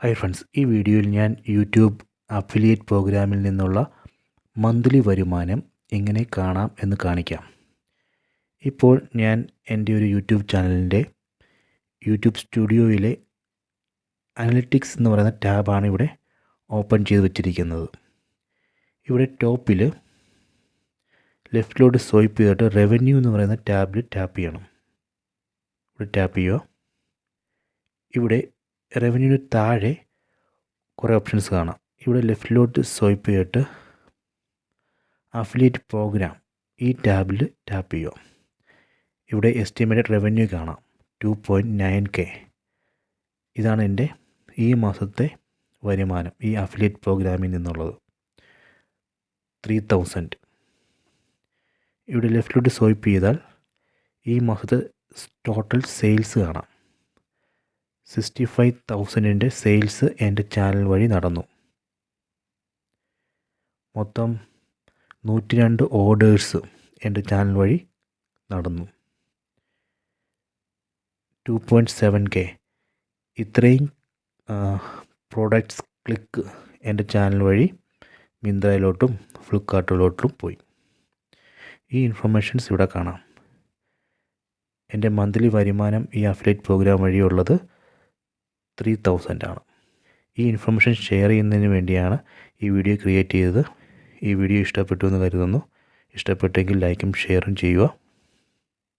Hi friends, ഈ വീഡിയോയിൽ ഞാൻ യൂട്യൂബ് അഫിലിയേറ്റ് പ്രോഗ്രാമിൽ നിന്നുള്ള മന്ത്ലി വരുമാനം എങ്ങനെ കാണാം എന്ന് കാണിക്കാം. ഇപ്പോൾ ഞാൻ എൻ്റെ ഒരു യൂട്യൂബ് ചാനലിൻ്റെ യൂട്യൂബ് സ്റ്റുഡിയോയിലെ അനലിറ്റിക്സ് എന്ന് പറയുന്ന ടാബാണ് ഇവിടെ ഓപ്പൺ ചെയ്ത് വെച്ചിരിക്കുന്നത്. ഇവിടെ ടോപ്പിൽ ലെഫ്റ്റിലോട്ട് സ്വൈപ്പ് ചെയ്തിട്ട് റവന്യൂ എന്ന് പറയുന്ന ടാബിൽ ടാപ്പ് ചെയ്യണം. ഇവിടെ ടാപ്പ് ചെയ്യുക. ഇവിടെ റവന്യൂവിന് താഴെ കുറേ ഓപ്ഷൻസ് കാണാം. ഇവിടെ ലെഫ്റ്റിലോട്ട് സ്വൈപ്പ് ചെയ്തിട്ട് അഫിലിയേറ്റ് പ്രോഗ്രാം ഈ ടാബിൽ ടാപ്പ് ചെയ്യുക. ഇവിടെ എസ്റ്റിമേറ്റഡ് റവന്യൂ കാണാം 2.9K. ഇതാണ് എൻ്റെ ഈ മാസത്തെ വരുമാനം ഈ അഫിലിയേറ്റ് പ്രോഗ്രാമിൽ നിന്നുള്ളത്, 3000. ഇവിടെ ലെഫ്റ്റിലോട്ട് സ്വൈപ്പ് ചെയ്താൽ ഈ മാസത്തെ ടോട്ടൽ സെയിൽസ് കാണാം. 65,000ൻ്റെ സെയിൽസ് എൻ്റെ ചാനൽ വഴി നടന്നു. മൊത്തം 102 ഓർഡേഴ്സ് എൻ്റെ ചാനൽ വഴി നടന്നു. 2.7K ഇത്രയും പ്രോഡക്റ്റ്സ് ക്ലിക്ക് എൻ്റെ ചാനൽ വഴി മിന്ത്രയിലോട്ടും ഫ്ലിപ്കാർട്ടിലോട്ടും പോയി. ഈ ഇൻഫർമേഷൻസ് ഇവിടെ കാണാം. എൻ്റെ മന്ത്ലി വരുമാനം ഈ അഫിലിയേറ്റ് പ്രോഗ്രാം വഴിയുള്ളത് 3000 ആണ്. ഈ ഇൻഫർമേഷൻ ഷെയർ ചെയ്യുന്നതിന് വേണ്ടിയാണ് ഈ വീഡിയോ ക്രിയേറ്റ് ചെയ്തത്. ഈ വീഡിയോ ഇഷ്ടപ്പെട്ടു എന്ന് കരുതുന്നു. ഇഷ്ടപ്പെട്ടെങ്കിൽ ലൈക്കും ഷെയറും ചെയ്യുക.